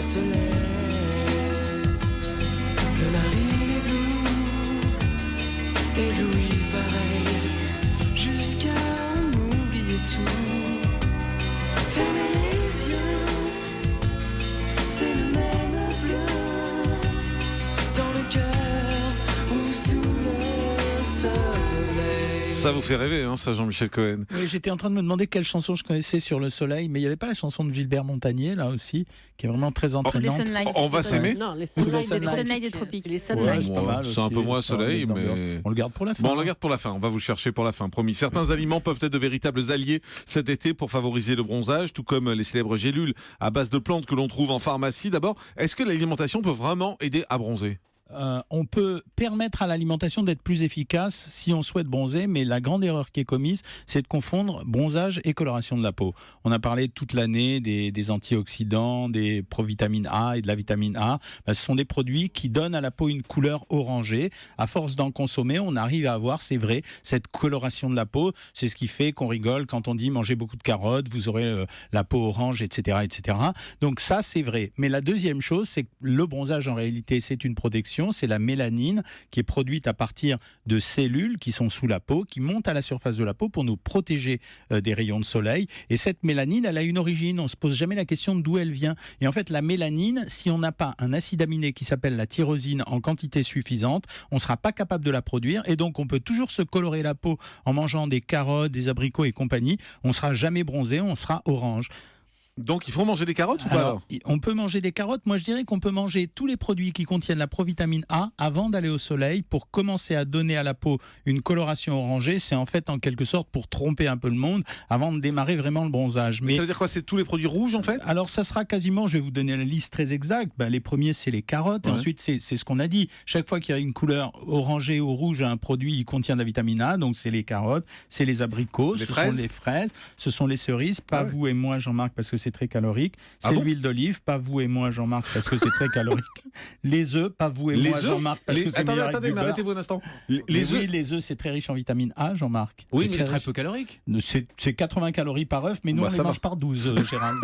soleil. Le marine est bleu, et Louis pareil, jusqu'à en oublier tout. Fermez les yeux, c'est le même bleu, dans le cœur ou sous le soleil. Ça vous fait rêver, hein, ça, Jean-Michel Cohen? Oui, j'étais en train de me demander quelle chanson je connaissais sur le soleil, mais il n'y avait pas la chanson de Gilbert Montagnier, là aussi, qui est vraiment très entraînante. On va s'aimer? Non, les Sunlight des tropiques. Les Ouais, Sunlight. c'est pas mal C'est un aussi, peu moins ça, soleil, d'ambiance. mais... On le garde pour la fin. Bon, on le garde pour la fin. On va vous chercher pour la fin, promis. Certains aliments peuvent être de véritables alliés cet été pour favoriser le bronzage, tout comme les célèbres gélules à base de plantes que l'on trouve en pharmacie. D'abord, est-ce que l'alimentation peut vraiment aider à bronzer? On peut permettre à l'alimentation d'être plus efficace si on souhaite bronzer, mais la grande erreur qui est commise, c'est de confondre bronzage et coloration de la peau. On a parlé toute l'année des antioxydants, des provitamines A et de la vitamine A. Ce sont des produits qui donnent à la peau une couleur orangée. À force d'en consommer, on arrive à avoir, c'est vrai, cette coloration de la peau. C'est ce qui fait qu'on rigole quand on dit mangez beaucoup de carottes, vous aurez la peau orange, etc., etc. Donc ça, c'est vrai. Mais la deuxième chose, c'est que le bronzage, en réalité, c'est une protection. C'est la mélanine qui est produite à partir de cellules qui sont sous la peau, qui montent à la surface de la peau pour nous protéger des rayons de soleil. Et cette mélanine, elle a une origine. On ne se pose jamais la question d'où elle vient. Et en fait, la mélanine, si on n'a pas un acide aminé qui s'appelle la tyrosine en quantité suffisante, on ne sera pas capable de la produire. Et donc, on peut toujours se colorer la peau en mangeant des carottes, des abricots et compagnie. On ne sera jamais bronzé, on sera orange. Donc il faut manger des carottes ou pas? Alors, on peut manger des carottes. Moi, je dirais qu'on peut manger tous les produits qui contiennent la provitamine A avant d'aller au soleil pour commencer à donner à la peau une coloration orangée. C'est en fait en quelque sorte pour tromper un peu le monde avant de démarrer vraiment le bronzage. Mais ça veut dire quoi? C'est tous les produits rouges en fait? Alors ça sera quasiment, je vais vous donner la liste très exacte. Les premiers c'est les carottes et ensuite c'est ce qu'on a dit. Chaque fois qu'il y a une couleur orangée ou rouge à un produit, il contient de la vitamine A. Donc c'est les carottes, c'est les abricots, sont les fraises, ce sont les cerises. Pas vous et moi Jean-Marc parce que c'est très calorique. C'est l'huile d'olive, pas vous et moi Jean-Marc parce que c'est très calorique. Les œufs, pas vous et moi Jean-Marc parce que c'est meilleur avec du beurre. Arrêtez-vous un instant. Les œufs c'est très riche en vitamine A Jean-Marc. Oui, mais c'est très peu calorique. C'est 80 calories par œuf, mais nous on les mange par 12 Gérald.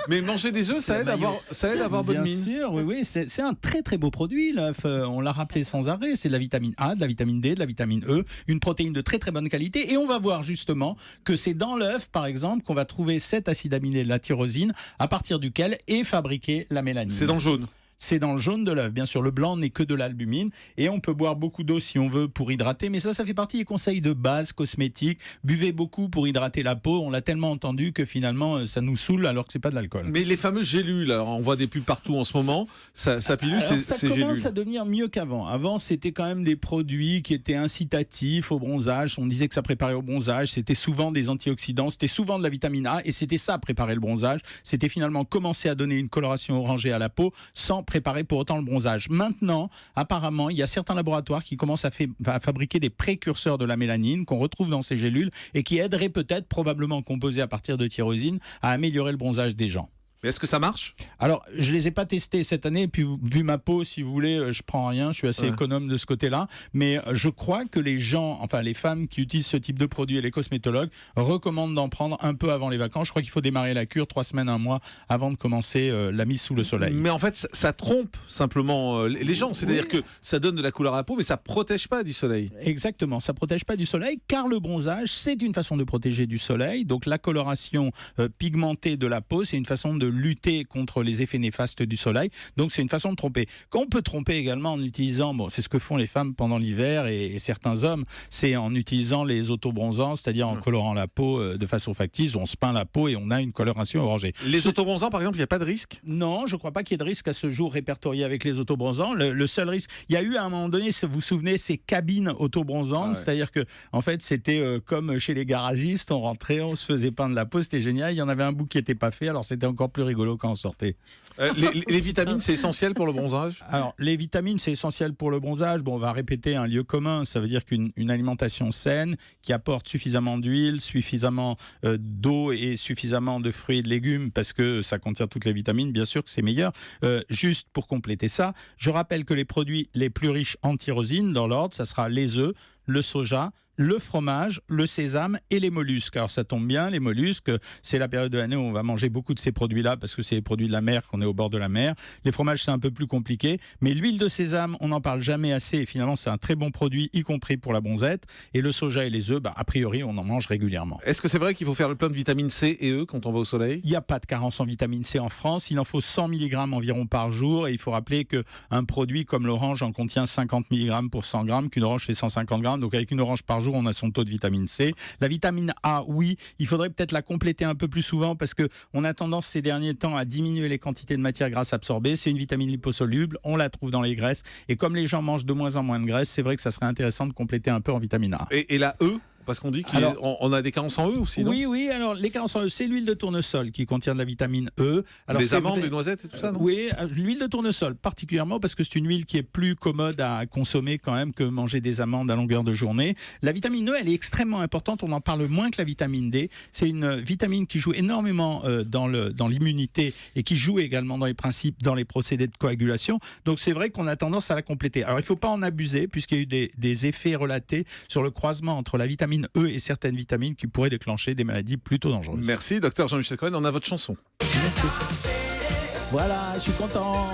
Mais manger des œufs, ça aide à avoir bonne mine. Bien sûr, oui, c'est un très très beau produit l'œuf. On l'a rappelé sans arrêt, c'est de la vitamine A, de la vitamine D, de la vitamine E, une protéine de très très bonne qualité. Et on va voir justement que c'est dans l'œuf, par exemple, qu'on va trouver cet acide aminé, la tyrosine, à partir duquel est fabriquée la mélanine. C'est dans le jaune. C'est dans le jaune de l'œuf. Bien sûr, le blanc n'est que de l'albumine. Et on peut boire beaucoup d'eau si on veut pour hydrater. Mais ça fait partie des conseils de base cosmétiques. Buvez beaucoup pour hydrater la peau. On l'a tellement entendu que finalement, ça nous saoule alors que c'est pas de l'alcool. Mais les fameuses gélules, alors on voit des pubs partout en ce moment. Ça pilule, ça ces commence gélules. à devenir mieux qu'avant. Avant, c'était quand même des produits qui étaient incitatifs au bronzage. On disait que ça préparait au bronzage. C'était souvent des antioxydants. C'était souvent de la vitamine A. Et c'était ça, préparer le bronzage. C'était finalement commencer à donner une coloration orangée à la peau sans préparer pour autant le bronzage. Maintenant, apparemment, il y a certains laboratoires qui commencent à fabriquer des précurseurs de la mélanine qu'on retrouve dans ces gélules et qui aideraient peut-être, probablement composés à partir de tyrosine, à améliorer le bronzage des gens. Mais est-ce que ça marche? Alors, je les ai pas testés cette année, et puis vu ma peau, si vous voulez, je prends rien, je suis assez économe de ce côté-là, mais je crois que les gens, enfin les femmes qui utilisent ce type de produit et les cosmétologues recommandent d'en prendre un peu avant les vacances. Je crois qu'il faut démarrer la cure 3 semaines, 1 mois avant de commencer la mise sous le soleil. Mais en fait, ça trompe simplement les gens, c'est-à-dire que ça donne de la couleur à la peau, mais ça protège pas du soleil. Exactement, ça protège pas du soleil, car le bronzage, c'est une façon de protéger du soleil. Donc la coloration pigmentée de la peau, c'est une façon de lutter contre les effets néfastes du soleil. Donc c'est une façon de tromper. Qu'on peut tromper également en utilisant, c'est ce que font les femmes pendant l'hiver et certains hommes, c'est en utilisant les autobronzants, c'est-à-dire en colorant la peau de façon factice, on se peint la peau et on a une coloration orangée. Les autobronzants, par exemple, il n'y a pas de risque? Non, je ne crois pas qu'il y ait de risque à ce jour répertorié avec les autobronzants. Le seul risque, il y a eu à un moment donné, si vous vous souvenez, ces cabines autobronzantes, c'est-à-dire que en fait c'était comme chez les garagistes, on rentrait, on se faisait peindre la peau, c'était génial. Il y en avait un bout qui n'était pas fait, alors c'était encore plus rigolo quand on sortait. Les vitamines, c'est essentiel pour le bronzage? Alors, les vitamines, c'est essentiel pour le bronzage. On va répéter un lieu commun. Ça veut dire qu'une alimentation saine, qui apporte suffisamment d'huile, suffisamment d'eau et suffisamment de fruits et de légumes, parce que ça contient toutes les vitamines, bien sûr que c'est meilleur. Juste pour compléter ça, je rappelle que les produits les plus riches en tyrosine, dans l'ordre, ça sera les œufs, le soja, le fromage, le sésame et les mollusques. Alors ça tombe bien, les mollusques, c'est la période de l'année où on va manger beaucoup de ces produits-là parce que c'est les produits de la mer, qu'on est au bord de la mer. Les fromages, c'est un peu plus compliqué, mais l'huile de sésame, on n'en parle jamais assez et finalement c'est un très bon produit, y compris pour la bonzette. Et le soja et les œufs, a priori, on en mange régulièrement. Est-ce que c'est vrai qu'il faut faire le plein de vitamines C et E quand on va au soleil ? Il n'y a pas de carence en vitamine C en France, il en faut 100 mg environ par jour et il faut rappeler qu'un produit comme l'orange en contient 50 mg pour 100 g, qu'une orange fait 150 g, donc avec une orange par jour, on a son taux de vitamine C. La vitamine A, oui, il faudrait peut-être la compléter un peu plus souvent parce qu'on a tendance ces derniers temps à diminuer les quantités de matières grasses absorbées. C'est une vitamine liposoluble, on la trouve dans les graisses et comme les gens mangent de moins en moins de graisse, c'est vrai que ça serait intéressant de compléter un peu en vitamine A. Et la E ? Parce qu'on dit qu'on a des carences en E aussi, non ? Oui, alors les carences en E, c'est l'huile de tournesol qui contient de la vitamine E. Alors, les amandes, les noisettes et tout ça, non ? Oui, l'huile de tournesol particulièrement parce que c'est une huile qui est plus commode à consommer quand même que manger des amandes à longueur de journée. La vitamine E, elle est extrêmement importante, on en parle moins que la vitamine D. C'est une vitamine qui joue énormément dans l'immunité et qui joue également dans les principes, dans les procédés de coagulation. Donc c'est vrai qu'on a tendance à la compléter. Alors il ne faut pas en abuser puisqu'il y a eu des effets relatés sur le croisement entre la vitamine E et certaines vitamines qui pourraient déclencher des maladies plutôt dangereuses. Merci, docteur Jean-Michel Cohen. On a votre chanson. Merci. Voilà, je suis content.